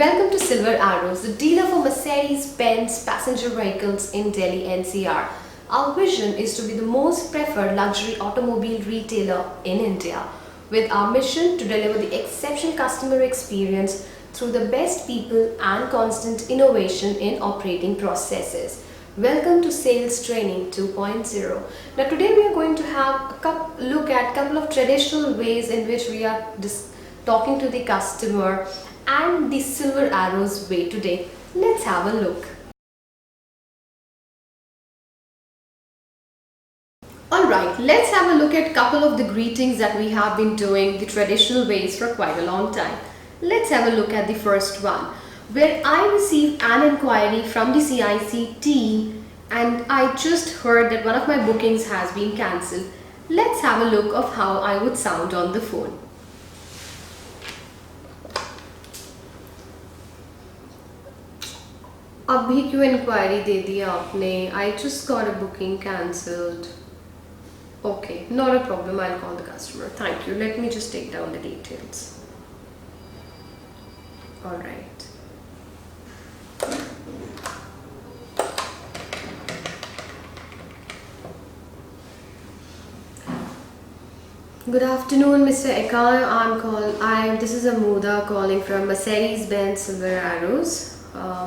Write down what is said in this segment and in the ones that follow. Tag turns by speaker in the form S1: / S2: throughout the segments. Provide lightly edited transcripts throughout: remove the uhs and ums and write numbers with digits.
S1: Welcome to Silver Arrows, the dealer for Mercedes-Benz passenger vehicles in Delhi NCR. Our vision is to be the most preferred luxury automobile retailer in India, with our mission to deliver the exceptional customer experience through the best people and constant innovation in operating processes. Welcome to Sales Training 2.0. Now today we are going to have a look at a couple of traditional ways in which we are talking to the customer and the Silver Arrows way today. Let's have a look. Alright, let's have a look at a couple of the greetings that we have been doing the traditional ways for quite a long time. Let's have a look at the first one, where I received an inquiry from the CIC team and I just heard that one of my bookings has been cancelled. Let's have a look of how I would sound on the phone. अभी क्यों inquiry दे दिया आपने? I just got a booking cancelled. Okay, not a problem. I'll call the customer. Thank you. Let me just take down the details. All right. Good afternoon, Mr. Eka. This is Amuda calling from Mercedes-Benz Silver Arrows.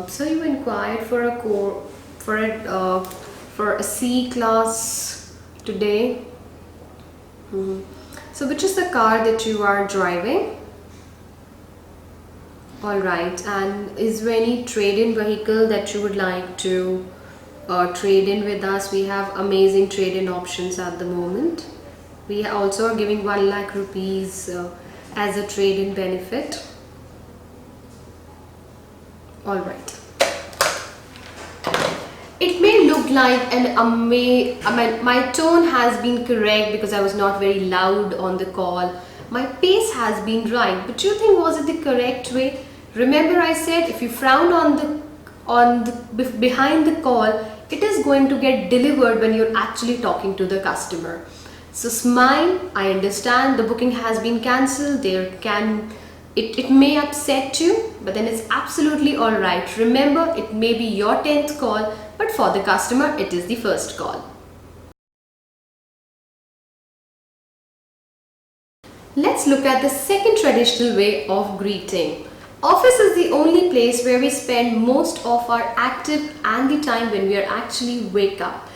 S1: So you inquired for a C class today. So which is the car that you are driving? All right. And is there any trade-in vehicle that you would like to trade in with us? We have amazing trade-in options at the moment. We also are giving 1 lakh rupees as a trade-in benefit. All right. It may look like my tone has been correct because I was not very loud on the call. My pace has been right, but do you think was it the correct way? Remember I said if you frowned behind the call, it is going to get delivered when you're actually talking to the customer. So smile. I understand the booking has been cancelled. It may upset you, but then it's absolutely alright. Remember, it may be your 10th call, but for the customer, it is the first call. Let's look at the second traditional way of greeting. Office is the only place where we spend most of our active and the time when we are actually wake up.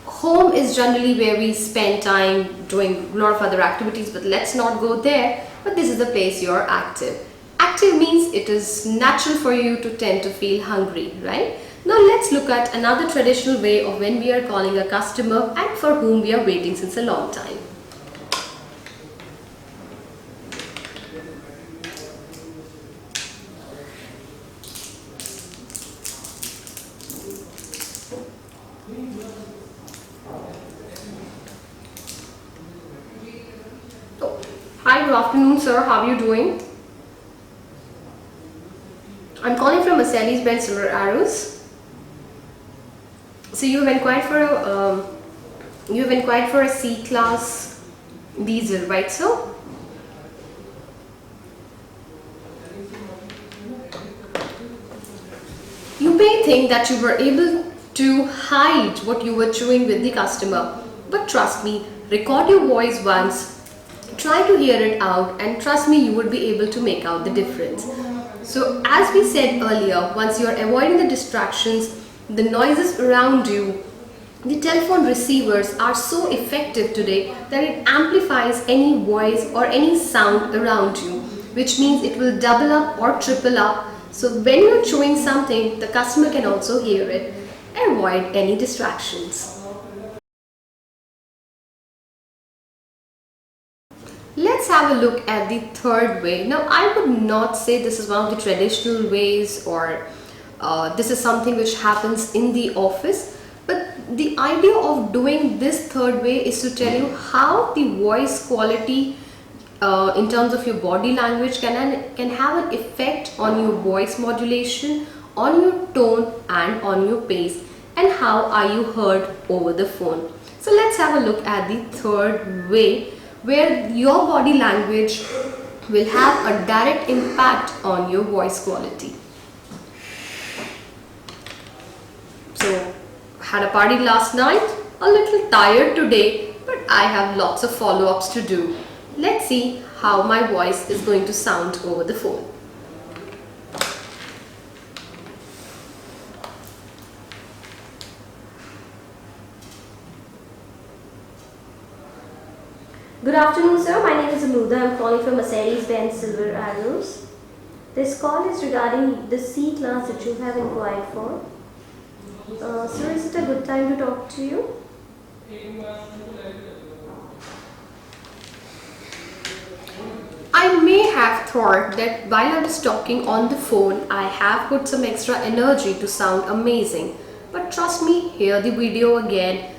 S1: Home is generally where we spend time doing a lot of other activities, but let's not go there. But this is the place you're active. Active means it is natural for you to tend to feel hungry, right? Now let's look at another traditional way of when we are calling a customer and for whom we are waiting since a long time. Hi, good afternoon, sir. How are you doing? I'm calling from Mercedes-Benz Silver Arrows. So you've inquired for a C-class diesel, right, sir? You may think that you were able to hide what you were chewing with the customer, but trust me, record your voice once. Try to hear it out and trust me, you would be able to make out the difference. So as we said earlier, once you are avoiding the distractions, the noises around you, the telephone receivers are so effective today that it amplifies any voice or any sound around you, which means it will double up or triple up. So when you're chewing something, the customer can also hear it. Avoid any distractions. Let's have a look at the third way. Now, I would not say this is one of the traditional ways or this is something which happens in the office, but the idea of doing this third way is to tell you how the voice quality in terms of your body language can have an effect on your voice modulation, on your tone and on your pace, and how are you heard over the phone. So let's have a look at the third way, where your body language will have a direct impact on your voice quality. So, had a party last night, a little tired today, but I have lots of follow-ups to do. Let's see how my voice is going to sound over the phone.
S2: Good afternoon, sir. My name is Amuda. I'm calling from Mercedes-Benz Silver Arrows. This call is regarding the C-Class that you have inquired for. Sir, is it a good time to talk to you?
S1: I may have thought that while I was talking on the phone, I have put some extra energy to sound amazing. But trust me, hear the video again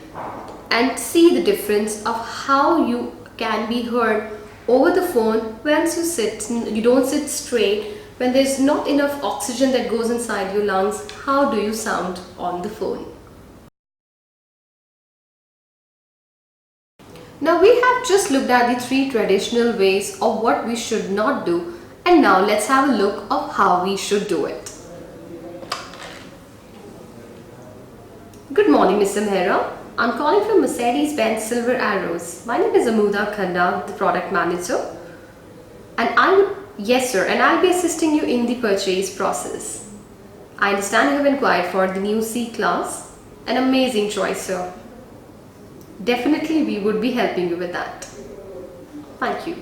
S1: and see the difference of how you can be heard over the phone once you don't sit straight, when there's not enough oxygen that goes inside your lungs. How do you sound on the phone? Now we have just looked at the 3 traditional ways of what we should not do, and now let's have a look of how we should do it. Good morning, Mr. Mehra. I'm calling from Mercedes-Benz Silver Arrows. My name is Amuda Khanna, the product manager. Yes sir, and I'll be assisting you in the purchase process. I understand you have inquired for the new C-Class. An amazing choice, sir. Definitely we would be helping you with that. Thank you.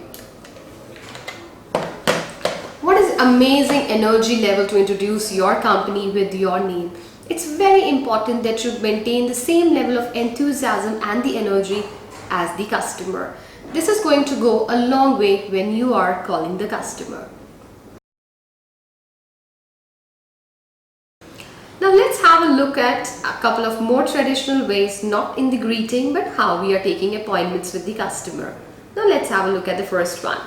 S1: What is amazing energy level to introduce your company with your name. It's very important that you maintain the same level of enthusiasm and the energy as the customer. This is going to go a long way when you are calling the customer. Now let's have a look at a couple of more traditional ways, not in the greeting, but how we are taking appointments with the customer. Now let's have a look at the first one.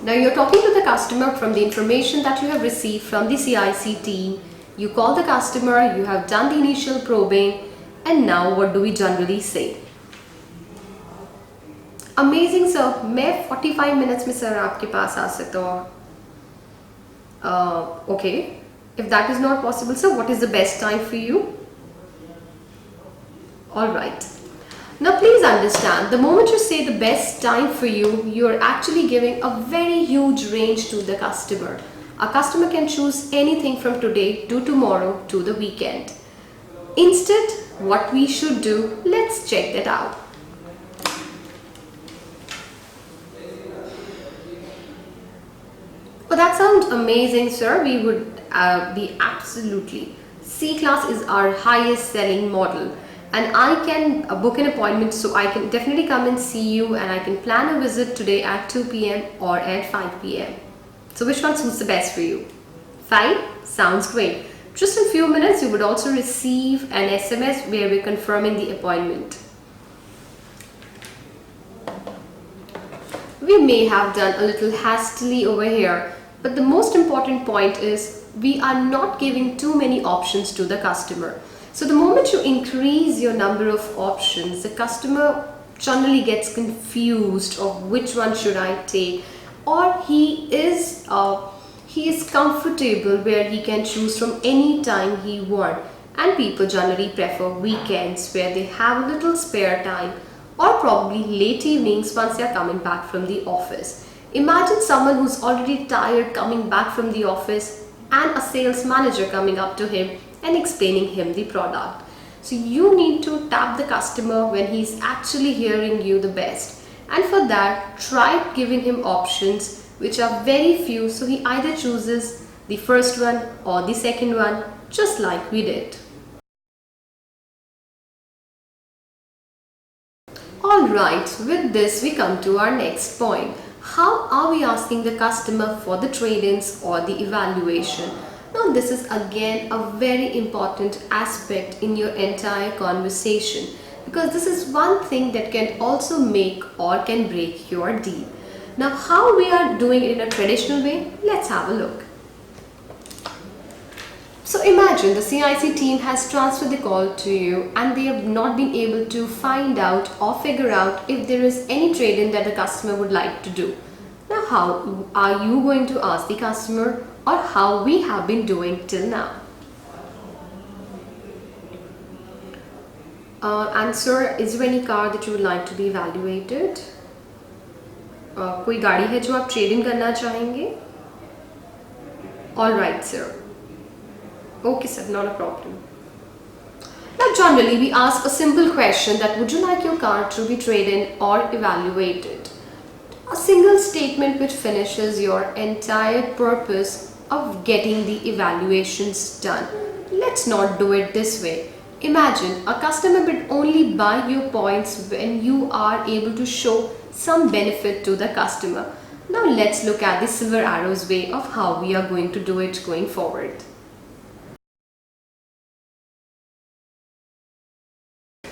S1: Now you're talking to the customer from the information that you have received from the CIC team. You call the customer, you have done the initial probing, and now what do we generally say? Amazing sir, मैं 45 minutes में sir आपके पास आ सकता हूँ. Okay, if that is not possible sir, what is the best time for you? Alright. Now please understand, the moment you say the best time for you, you are actually giving a very huge range to the customer. A customer can choose anything from today to tomorrow to the weekend. Instead, what we should do, let's check that out. Oh, that sounds amazing, sir. We would be absolutely. C-Class is our highest selling model, and I can book an appointment, so I can definitely come and see you, and I can plan a visit today at 2 p.m. or at 5 p.m. So which one suits the best for you? 5? Sounds great. Just in a few minutes you would also receive an SMS where we're confirming the appointment. We may have done a little hastily over here, but the most important point is we are not giving too many options to the customer. So the moment you increase your number of options, the customer generally gets confused of which one should I take, or he is comfortable where he can choose from any time he wants, and people generally prefer weekends where they have a little spare time, or probably late evenings once they are coming back from the office. Imagine someone who's already tired coming back from the office and a sales manager coming up to him and explaining him the product. So you need to tap the customer when he's actually hearing you the best. And for that, try giving him options which are very few, so he either chooses the first one or the second one, just like we did. Alright, with this we come to our next point. How are we asking the customer for the trade-ins or the evaluation? Now this is again a very important aspect in your entire conversation, because this is one thing that can also make or can break your deal. Now how we are doing it in a traditional way, let's have a look. So imagine the CIC team has transferred the call to you and they have not been able to find out or figure out if there is any trade-in that the customer would like to do. Now, how are you going to ask the customer, or how we have been doing till now? And sir, is there any car that you would like to be evaluated? कोई गाड़ी है जो आप trade in करना चाहेंगे? All right, sir. Okay, sir, not a problem. Now, generally, we ask a simple question that would you like your car to be traded or evaluated? A single statement which finishes your entire purpose of getting the evaluations done. Let's not do it this way. Imagine a customer will only buy your points when you are able to show some benefit to the customer. Now let's look at the Silver Arrows way of how we are going to do it going forward.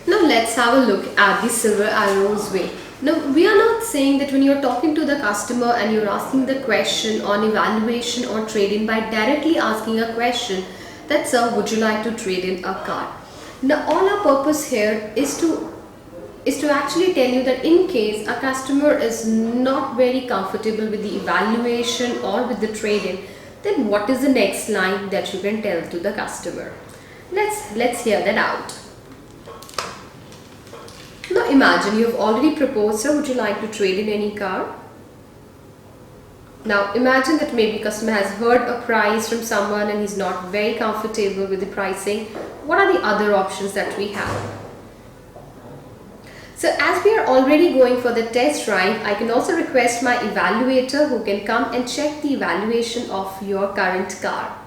S1: Now let's have a look at the Silver Arrows way. Now we are not saying that when you're talking to the customer and you're asking the question on evaluation or trade-in by directly asking a question that, sir, would you like to trade in a car? Now all our purpose here is to actually tell you that in case a customer is not very comfortable with the evaluation or with the trade-in, then what is the next line that you can tell to the customer? Let's hear that out. Now imagine you have already proposed, sir, would you like to trade in any car? Now imagine that maybe customer has heard a price from someone and he's not very comfortable with the pricing. What are the other options that we have? So as we are already going for the test drive, I can also request my evaluator who can come and check the evaluation of your current car.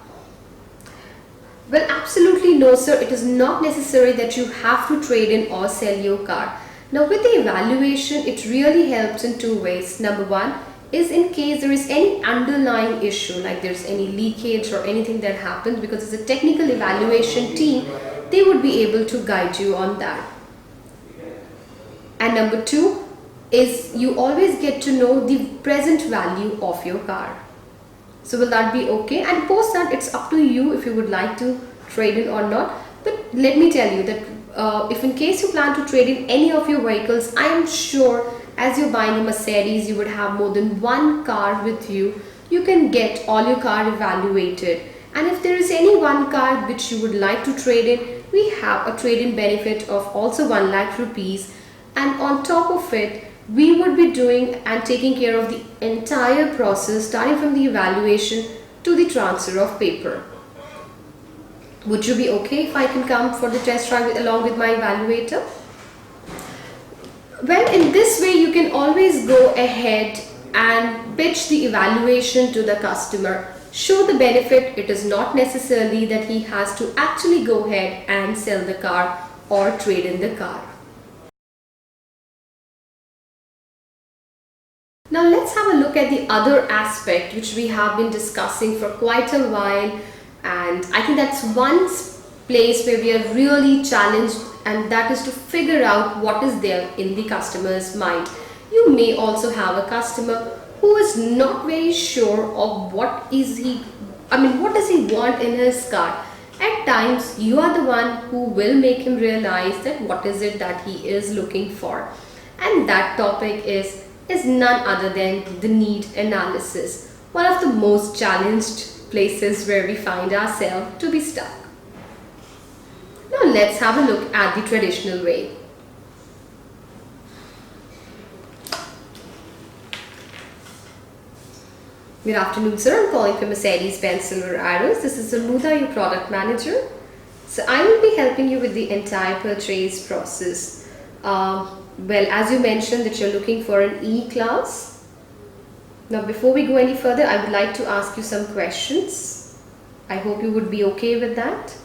S1: Well, absolutely no, sir. It is not necessary that you have to trade in or sell your car. Now with the evaluation, it really helps in two ways. Number one is in case there is any underlying issue, like there's any leakage or anything that happens, because it's a technical evaluation team, they would be able to guide you on that. And number two is you always get to know the present value of your car. So will that be okay? And post that, it's up to you if you would like to trade in or not. But let me tell you that if in case you plan to trade in any of your vehicles, I am sure as you're buying a Mercedes, you would have more than one car with you. You can get all your car evaluated. And if there is any one car which you would like to trade in, we have a trade-in benefit of also 1 lakh rupees. And on top of it, we would be doing and taking care of the entire process, starting from the evaluation to the transfer of paper. Would you be okay if I can come for the test drive along with my evaluator? Well, in this way, you can always go ahead and pitch the evaluation to the customer. Show the benefit. It is not necessarily that he has to actually go ahead and sell the car or trade in the car. Now let's have a look at the other aspect which we have been discussing for quite a while, and I think that's one place where we are really challenged, and that is to figure out what is there in the customer's mind. You may also have a customer who is not very sure of what does he want in his car. At times you are the one who will make him realize that what is it that he is looking for, and that topic is none other than the need analysis, one of the most challenged places where we find ourselves to be stuck. Now let's have a look at the traditional way. Good afternoon, sir. I'm calling from Mercedes-Benz Silver Arrows. This is Amuda, your product manager. So I will be helping you with the entire purchase process. Well, as you mentioned that you're looking for an E-Class. Now before we go any further, I would like to ask you some questions. I hope you would be okay with that.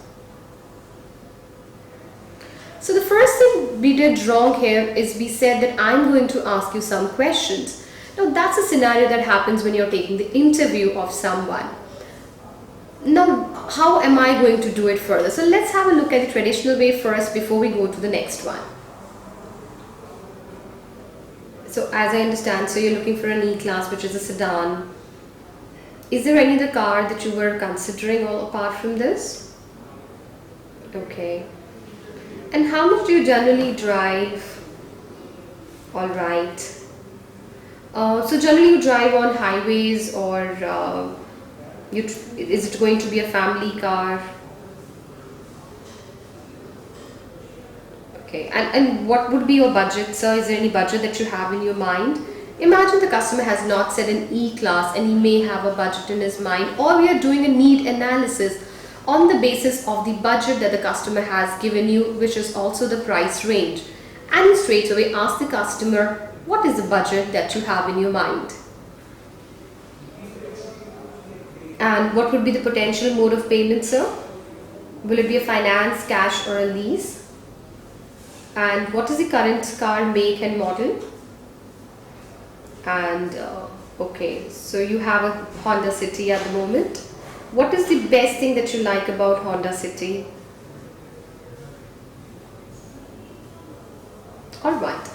S1: So the first thing we did wrong here is we said that I'm going to ask you some questions. Now that's a scenario that happens when you're taking the interview of someone. Now how am I going to do it further? So let's have a look at the traditional way first before we go to the next one. So as I understand, so you're looking for an E-Class, which is a sedan. Is there any other car that you were considering all apart from this? Okay. And how much do you generally drive? All right. So generally you drive on highways, or is it going to be a family car? Okay, and what would be your budget, sir? Is there any budget that you have in your mind? Imagine the customer has not said an E-class and he may have a budget in his mind, or we are doing a need analysis on the basis of the budget that the customer has given you, which is also the price range. And you straight away ask the customer, what is the budget that you have in your mind? And what would be the potential mode of payment, sir? Will it be a finance, cash, or a lease? And what is the current car make and model? And okay, so you have a Honda City at the moment. What is the best thing that you like about Honda City? Alright,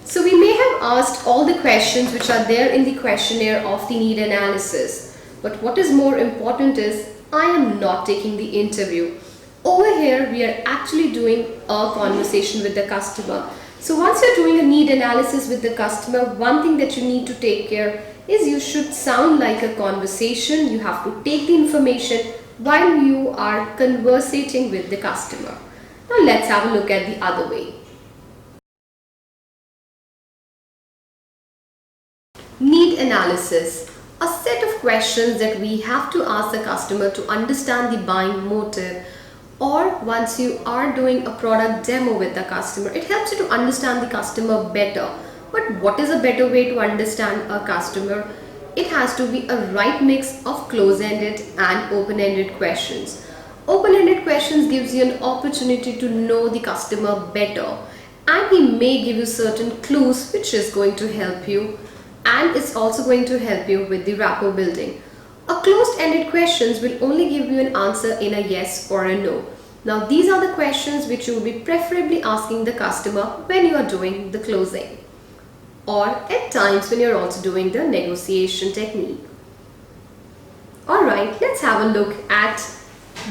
S1: so we may have asked all the questions which are there in the questionnaire of the need analysis, but what is more important is I am not taking the interview. Over here we are actually doing a conversation with the customer. So once you're doing a need analysis with the customer, one thing that you need to take care is you should sound like a conversation. You have to take the information while you are conversating with the customer. Now let's have a look at the other way. Need analysis. A set of questions that we have to ask the customer to understand the buying motive, or once you are doing a product demo with the customer, it helps you to understand the customer better. But what is a better way to understand a customer? It has to be a right mix of close-ended and open-ended questions. Open-ended questions gives you an opportunity to know the customer better, and he may give you certain clues which is going to help you, and it's also going to help you with the rapport building. A closed-ended questions will only give you an answer in a yes or a no. Now these are the questions which you will be preferably asking the customer when you are doing the closing, or at times when you're also doing the negotiation technique. Alright, let's have a look at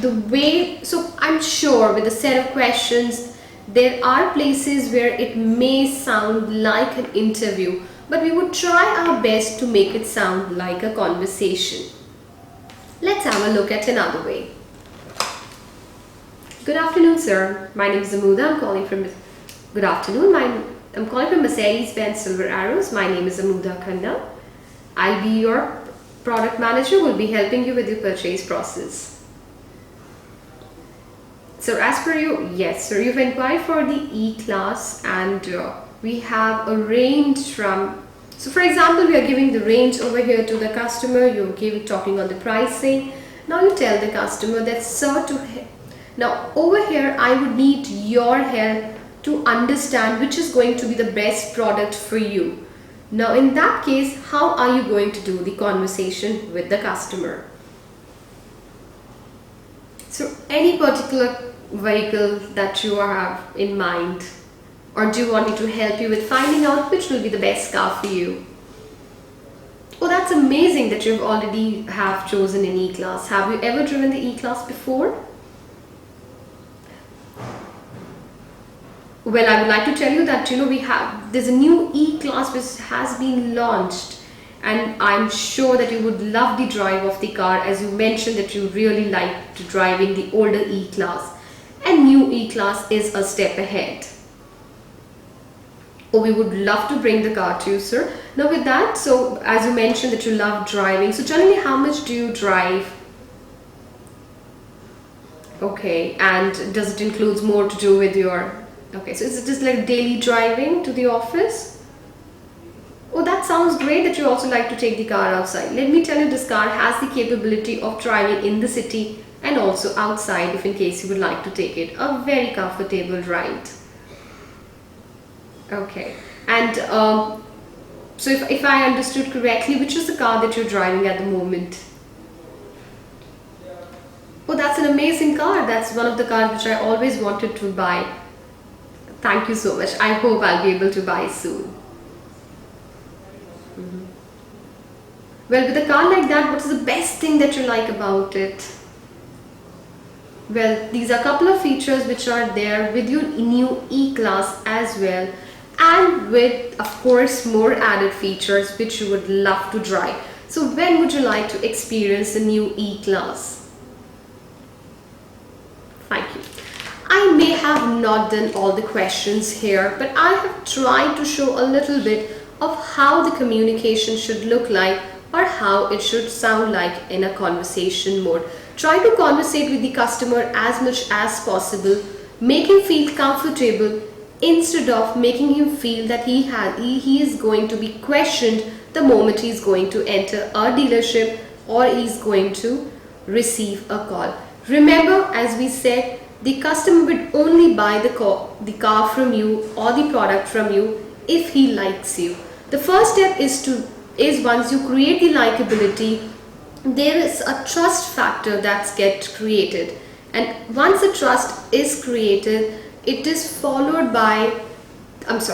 S1: the way. So I'm sure with a set of questions there are places where it may sound like an interview, but we would try our best to make it sound like a conversation. Let's have a look at another way. Good afternoon, sir. My name is Amuda. I'm calling from. Good afternoon. I'm calling from Mercedes-Benz Silver Arrows. My name is Amuda Khanna. I'll be your product manager. Will be helping you with your purchase process. So, as per you, yes, sir. You've inquired for the E-Class, and we have a range from. So for example, we are giving the range over here to the customer. You're talking on the pricing. Now you tell the customer that, sir, now over here I would need your help to understand which is going to be the best product for you. Now in that case, how are you going to do the conversation with the customer? So any particular vehicle that you have in mind? Or do you want me to help you with finding out which will be the best car for you? Oh, that's amazing that you've already have chosen an E-Class. Have you ever driven the E-Class before? Well, I would like to tell you that there's a new E-Class which has been launched, and I'm sure that you would love the drive of the car, as you mentioned that you really like driving the older E-Class, and new E-Class is a step ahead. Oh, we would love to bring the car to you, sir. Now with that, so as you mentioned that you love driving, so generally how much do you drive? Okay, and does it include more to do with your, okay, so is it just like daily driving to the office? Oh, that sounds great that you also like to take the car outside. Let me tell you, this car has the capability of driving in the city and also outside, if in case you would like to take it. A very comfortable ride. Okay, and so if I understood correctly, which is the car that you're driving at the moment? Oh, that's an amazing car. That's one of the cars which I always wanted to buy. Thank you so much. I hope I'll be able to buy soon. Well, with a car like that, what is the best thing that you like about it? Well, these are a couple of features which are there with your new E-Class as well. and with of course more added features which you would love to drive. So when would you like to experience the new E-Class? Thank you. I may have not done all the questions here, but I have tried to show a little bit of how the communication should look like or how it should sound like in a conversation mode. Try to conversate with the customer as much as possible, make him feel comfortable instead of making him feel that he is going to be questioned the moment he is going to enter a dealership or he is going to receive a call. Remember, as we said, the customer would only buy the car from you or the product from you if he likes you. The first step is once you create the likability, there is a trust factor that gets created, and once the trust is created, it is followed by once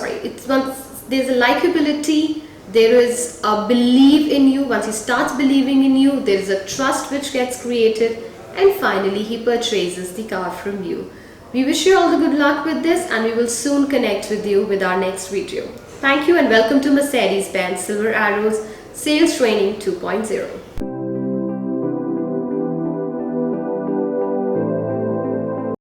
S1: there's a likability, there is a belief in you. Once he starts believing in you, there is a trust which gets created, and finally he purchases the car from you. We wish you all the good luck with this, and we will soon connect with you with our next video. Thank you and welcome to Mercedes-Benz Silver Arrows Sales Training 2.0.